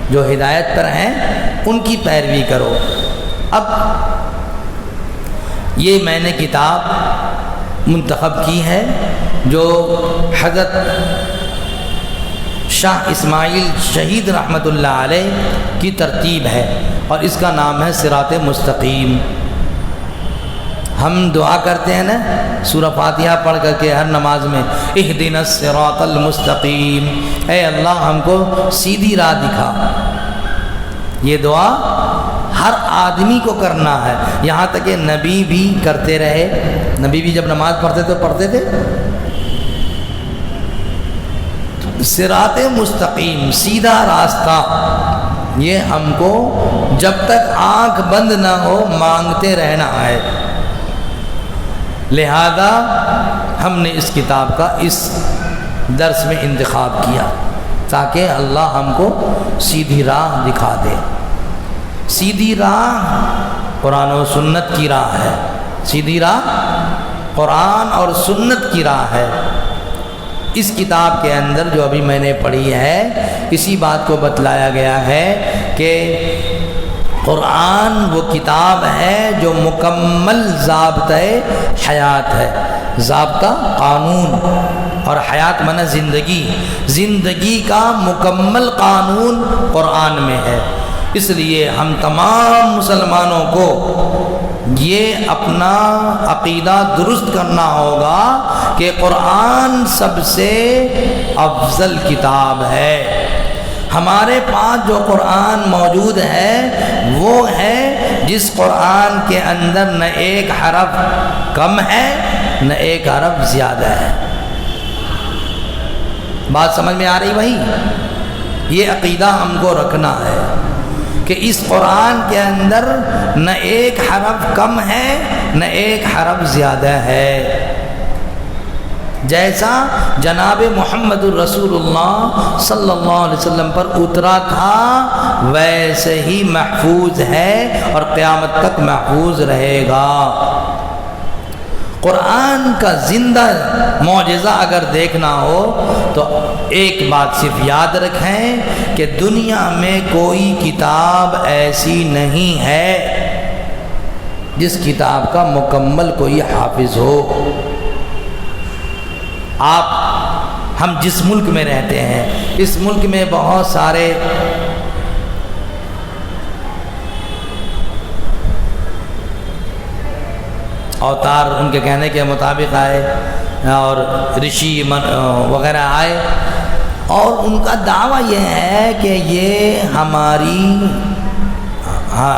جو ہدایت پر ہیں ان کی پیروی کرو۔ اب یہ میں نے کتاب منتخب کی ہے جو حضرت شاہ اسماعیل شہید رحمۃ اللہ علیہ کی ترتیب ہے، اور اس کا نام ہے صراط مستقیم۔ ہم دعا کرتے ہیں نا سورہ فاتحہ پڑھ کر کے ہر نماز میں اہدنا الصراط المستقیم، اے اللہ ہم کو سیدھی راہ دکھا۔ یہ دعا ہر آدمی کو کرنا ہے، یہاں تک کہ نبی بھی کرتے رہے، نبی بھی جب نماز پڑھتے تو پڑھتے تھے صراط مستقیم، سیدھا راستہ۔ یہ ہم کو جب تک آنکھ بند نہ ہو مانگتے رہنا ہے۔ لہذا ہم نے اس کتاب کا اس درس میں انتخاب کیا تاکہ اللہ ہم کو سیدھی راہ دکھا دے۔ سیدھی راہ قرآن و سنت کی راہ ہے، سیدھی راہ قرآن اور سنت کی راہ ہے۔ اس کتاب کے اندر جو ابھی میں نے پڑھی ہے اسی بات کو بتلایا گیا ہے کہ قرآن وہ کتاب ہے جو مکمل ضابطۂ حیات ہے، ضابطہ قانون، اور حیات معنی زندگی، زندگی کا مکمل قانون قرآن میں ہے۔ اس لیے ہم تمام مسلمانوں کو یہ اپنا عقیدہ درست کرنا ہوگا کہ قرآن سب سے افضل کتاب ہے۔ ہمارے پاس جو قرآن موجود ہے وہ ہے جس قرآن کے اندر نہ ایک حرف کم ہے نہ ایک حرف زیادہ ہے۔ بات سمجھ میں آ رہی بھائی؟ یہ عقیدہ ہم کو رکھنا ہے کہ اس قرآن کے اندر نہ ایک حرف کم ہے نہ ایک حرف زیادہ ہے۔ جیسا جناب محمد الرسول اللہ صلی اللہ علیہ وسلم پر اترا تھا ویسے ہی محفوظ ہے اور قیامت تک محفوظ رہے گا۔ قرآن کا زندہ معجزہ اگر دیکھنا ہو تو ایک بات صرف یاد رکھیں کہ دنیا میں کوئی کتاب ایسی نہیں ہے جس کتاب کا مکمل کوئی حافظ ہو۔ ہم جس ملک میں رہتے ہیں اس ملک میں بہت سارے اوتار ان کے کہنے کے مطابق آئے اور رشی وغیرہ آئے، اور ان کا دعویٰ یہ ہے کہ یہ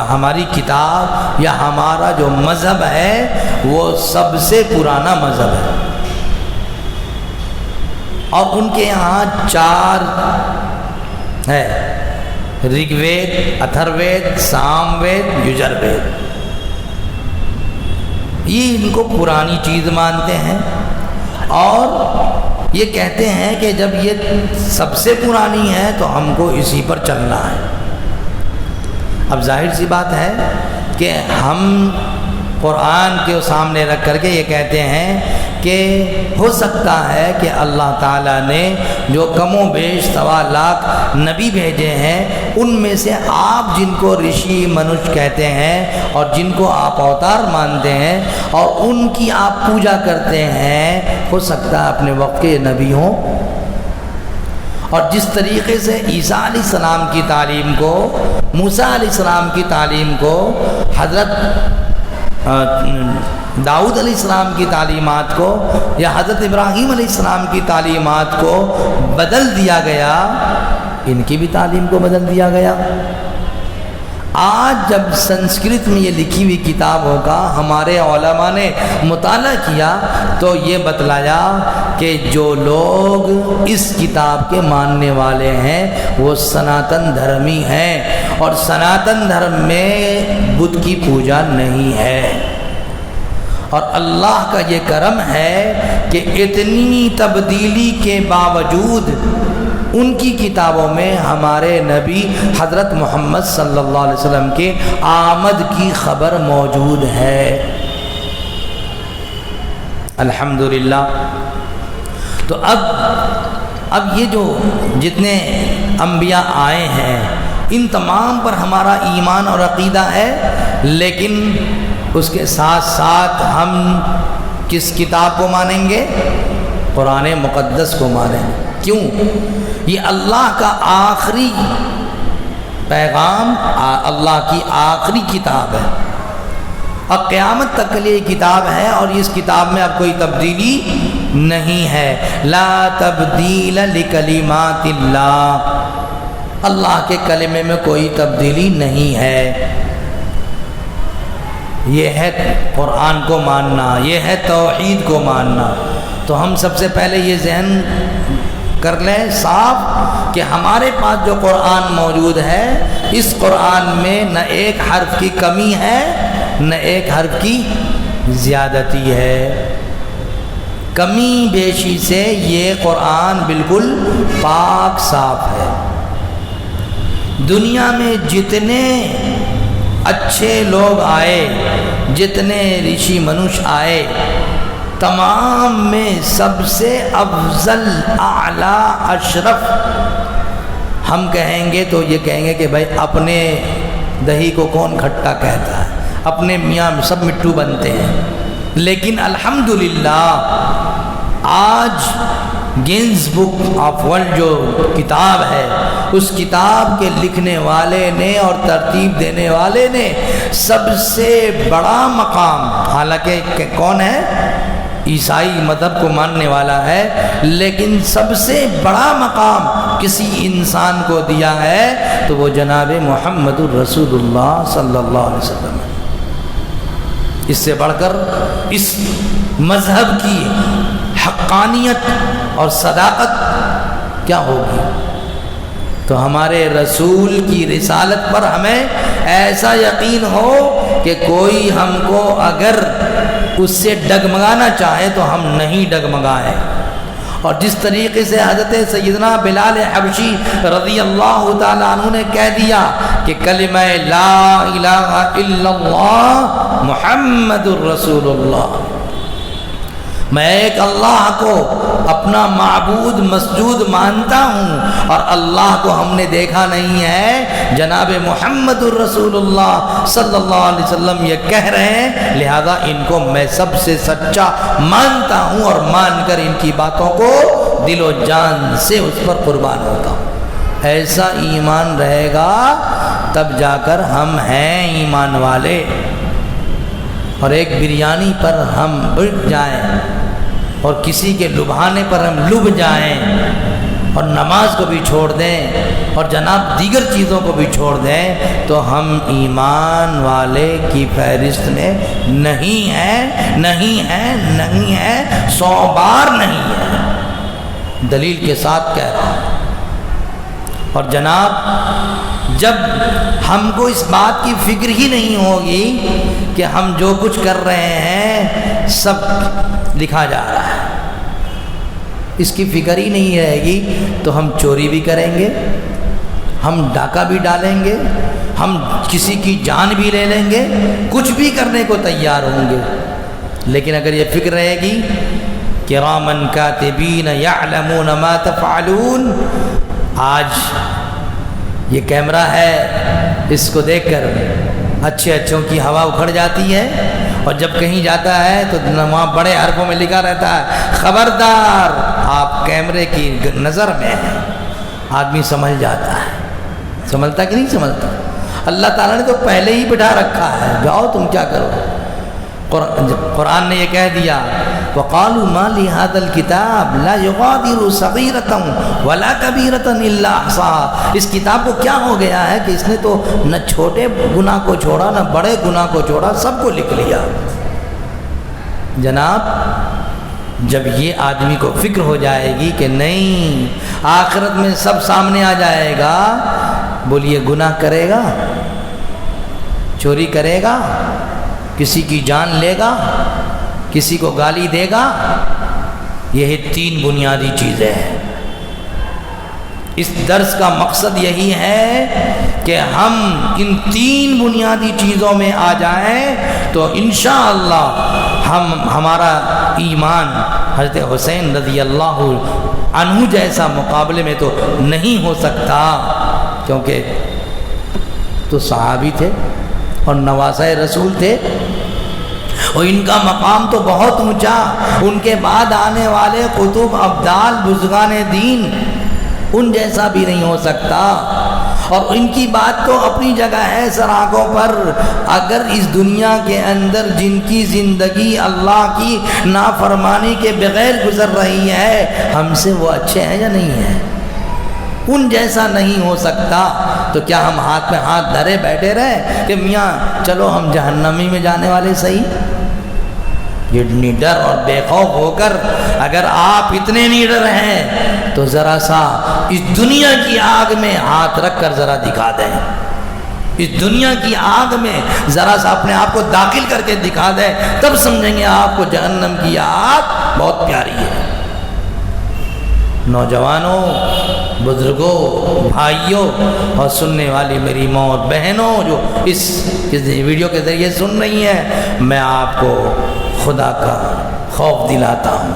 ہماری کتاب یا ہمارا جو مذہب ہے وہ سب سے پرانا مذہب ہے، اور ان کے یہاں 4 ہے: رگ وید، اتھر وید، سام وید، یجر وید۔ یہ ان کو پرانی چیز مانتے ہیں، اور یہ کہتے ہیں کہ جب یہ سب سے پرانی ہے تو ہم کو اسی پر چلنا ہے۔ اب ظاہر سی بات ہے کہ ہم قرآن کے سامنے رکھ کر کے یہ کہتے ہیں کہ ہو سکتا ہے کہ اللہ تعالیٰ نے جو کم و بیش 1.25 لاکھ نبی بھیجے ہیں ان میں سے آپ جن کو رشی منش کہتے ہیں اور جن کو آپ اوتار مانتے ہیں اور ان کی آپ پوجا کرتے ہیں، ہو سکتا ہے اپنے وقت کے نبی ہوں۔ اور جس طریقے سے عیسیٰ علیہ السلام کی تعلیم کو، موسیٰ علیہ السلام کی تعلیم کو، حضرت داؤد علیہ السلام کی تعلیمات کو یا حضرت ابراہیم علیہ السلام کی تعلیمات کو بدل دیا گیا، ان کی بھی تعلیم کو بدل دیا گیا۔ آج جب سنسکرت میں یہ لکھی ہوئی کتابوں کا ہمارے علماء نے مطالعہ کیا تو یہ بتلایا کہ جو لوگ اس کتاب کے ماننے والے ہیں وہ سناتن دھرمی ہیں، اور سناتن دھرم میں بدھ کی پوجا نہیں ہے۔ اور اللہ کا یہ کرم ہے کہ اتنی تبدیلی کے باوجود ان کی کتابوں میں ہمارے نبی حضرت محمد صلی اللہ علیہ وسلم کے آمد کی خبر موجود ہے، الحمدللہ۔ تو اب یہ جو جتنے انبیاء آئے ہیں ان تمام پر ہمارا ایمان اور عقیدہ ہے، لیکن اس کے ساتھ ساتھ ہم کس کتاب کو مانیں گے؟ قرآن مقدس کو مانیں گے۔ کیوں؟ یہ اللہ کا آخری پیغام، اللہ کی آخری کتاب ہے، اور قیامت تک کے لیے کتاب ہے، اور اس کتاب میں اب کوئی تبدیلی نہیں ہے۔ لا تبدیل لکلمات اللہ، اللہ کے کلمے میں کوئی تبدیلی نہیں ہے۔ یہ ہے قرآن کو ماننا، یہ ہے توحید کو ماننا۔ تو ہم سب سے پہلے یہ ذہن کر لیں صاف کہ ہمارے پاس جو قرآن موجود ہے اس قرآن میں نہ ایک حرف کی کمی ہے نہ ایک حرف کی زیادتی ہے۔ کمی بیشی سے یہ قرآن بالکل پاک صاف ہے۔ دنیا میں جتنے اچھے لوگ آئے، جتنے رشی منش آئے، تمام میں سب سے افضل، اعلیٰ، اشرف ہم کہیں گے تو یہ کہیں گے کہ بھائی اپنے دہی کو کون کھٹا کہتا ہے، اپنے میاں میں سب مٹھو بنتے ہیں۔ لیکن الحمدللہ آج گینز بک آف ورلڈ جو کتاب ہے اس کتاب کے لکھنے والے نے اور ترتیب دینے والے نے سب سے بڑا مقام، حالانکہ کون ہے؟ عیسائی مذہب کو ماننے والا ہے، لیکن سب سے بڑا مقام کسی انسان کو دیا ہے تو وہ جناب محمد الرسول اللہ صلی اللہ علیہ وسلم ہے۔ اس سے بڑھ کر اس مذہب کی حقانیت اور صداقت کیا ہوگی؟ تو ہمارے رسول کی رسالت پر ہمیں ایسا یقین ہو کہ کوئی ہم کو اگر اس سے ڈگمگانا چاہے تو ہم نہیں ڈگمگائیں۔ اور جس طریقے سے حضرت سیدنا بلال حبشی رضی اللہ تعالیٰ عنہ نے کہہ دیا کہ کلمہ لا الہ الا اللہ محمد الرسول اللہ، میں ایک اللہ کو اپنا معبود مسجود مانتا ہوں اور اللہ کو ہم نے دیکھا نہیں ہے، جناب محمد الرسول اللہ صلی اللہ علیہ وسلم یہ کہہ رہے ہیں، لہذا ان کو میں سب سے سچا مانتا ہوں اور مان کر ان کی باتوں کو دل و جان سے اس پر قربان ہوتا ہوں۔ ایسا ایمان رہے گا تب جا کر ہم ہیں ایمان والے۔ اور ایک بریانی پر ہم بٹ جائیں اور کسی کے لبھانے پر ہم لب جائیں اور نماز کو بھی چھوڑ دیں اور جناب دیگر چیزوں کو بھی چھوڑ دیں تو ہم ایمان والے کی فہرست میں نہیں ہیں، نہیں ہیں، نہیں ہیں، 100 بار نہیں ہے، دلیل کے ساتھ کہہ رہا ہوں۔ اور جناب جب ہم کو اس بات کی فکر ہی نہیں ہوگی کہ ہم جو کچھ کر رہے ہیں سب لکھا جا رہا ہے، اس کی فکر ہی نہیں رہے گی تو ہم چوری بھی کریں گے، ہم ڈاکہ بھی ڈالیں گے، ہم کسی کی جان بھی لے لیں گے، کچھ بھی کرنے کو تیار ہوں گے۔ لیکن اگر یہ فکر رہے گی کرامن کاتبین یعلمون ما تفعلون، آج یہ کیمرہ ہے، اس کو دیکھ کر اچھے اچھوں کی ہوا اکھڑ جاتی ہے، اور جب کہیں جاتا ہے تو وہاں بڑے حرفوں میں لکھا رہتا ہے خبردار آپ کیمرے کی نظر میں ہیں۔ آدمی سمجھ جاتا ہے، سمجھتا کہ نہیں سمجھتا؟ اللہ تعالیٰ نے تو پہلے ہی بٹھا رکھا ہے، جاؤ تم کیا کرو۔ قرآن نے یہ کہہ دیا وَقَالُوا مَا لِهَذَا الْكِتَابِ لَا يُغَادِرُ صَغِيرَةً وَلَا كَبِيرَةً إِلَّا أَحْصَاهَا، اس کتاب کو کیا ہو گیا ہے کہ اس نے تو نہ چھوٹے گناہ کو چھوڑا نہ بڑے گناہ کو چھوڑا، سب کو لکھ لیا۔ جناب جب یہ آدمی کو فکر ہو جائے گی کہ نہیں آخرت میں سب سامنے آ جائے گا، بولیے گناہ کرے گا، چوری کرے گا، کسی کی جان لے گا، کسی کو گالی دے گا، یہی 3 بنیادی چیزیں ہیں۔ اس درس کا مقصد یہی ہے کہ ہم ان 3 بنیادی چیزوں میں آ جائیں تو انشاءاللہ ہمارا ایمان حضرت حسین رضی اللہ عنہ جیسا مقابلے میں تو نہیں ہو سکتا، کیونکہ تو صحابی تھے اور نواسۂ رسول تھے، اور ان کا مقام تو بہت اونچا، ان کے بعد آنے والے قطب ابدال بزرگان دین ان جیسا بھی نہیں ہو سکتا، اور ان کی بات تو اپنی جگہ ہے سر آنکھوں پر۔ اگر اس دنیا کے اندر جن کی زندگی اللہ کی نافرمانی کے بغیر گزر رہی ہے، ہم سے وہ اچھے ہیں یا نہیں ہیں؟ ان جیسا نہیں ہو سکتا، تو کیا ہم ہاتھ میں ہاتھ دھرے بیٹھے رہے کہ میاں چلو ہم جہنمی میں جانے والے صحیح؟ یہ نڈر اور بے خوف ہو کر اگر آپ اتنے نڈر ہیں تو ذرا سا اس دنیا کی آگ میں ہاتھ رکھ کر ذرا دکھا دیں، اس دنیا کی آگ میں ذرا سا اپنے آپ کو داخل کر کے دکھا دیں، تب سمجھیں گے آپ کو جہنم کی آگ بہت پیاری ہے۔ نوجوانوں، بزرگوں، بھائیوں اور سننے والی میری ماں اور بہنوں جو اس ویڈیو کے ذریعے سن رہی ہیں، میں آپ کو خدا کا خوف دلاتا ہوں،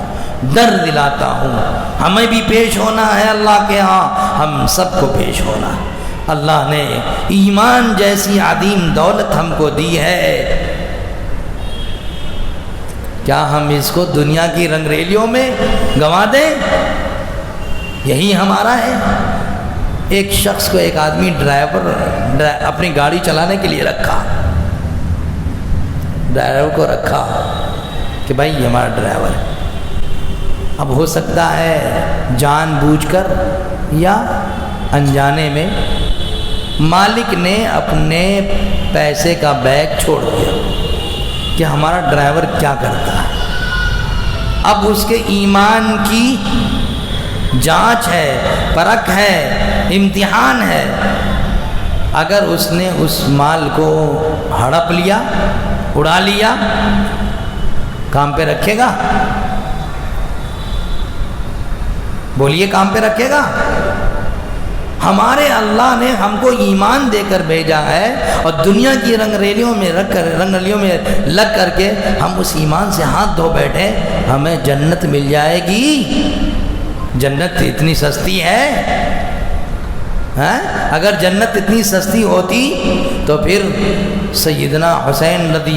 ڈر دلاتا ہوں۔ ہمیں بھی پیش ہونا ہے اللہ کے ہاں، ہم سب کو پیش ہونا۔ اللہ نے ایمان جیسی عظیم دولت ہم کو دی ہے، کیا ہم اس کو دنیا کی رنگ ریلیوں میں گنوا دیں؟ یہی ہمارا ہے۔ ایک شخص کو ایک آدمی ڈرائیور اپنی گاڑی چلانے کے لیے رکھا، ڈرائیور کو رکھا کہ بھائی یہ ہمارا ڈرائیور ہے۔ اب ہو سکتا ہے جان بوجھ کر یا انجانے میں مالک نے اپنے پیسے کا بیگ چھوڑ دیا کہ ہمارا ڈرائیور کیا کرتا ہے۔ اب اس کے ایمان کی جانچ ہے، پرکھ ہے، امتحان ہے۔ اگر اس نے اس مال کو ہڑپ لیا، اڑا لیا، کام پہ رکھے گا؟ بولیے کام پہ رکھے گا؟ ہمارے اللہ نے ہم کو ایمان دے کر بھیجا ہے، اور دنیا کی رنگ ریلیوں میں لگ کر کے ہم اس ایمان سے ہاتھ دھو بیٹھے، ہمیں جنت مل جائے گی؟ جنت اتنی سستی ہے؟ اگر جنت اتنی سستی ہوتی تو پھر سیدنا حسین رضی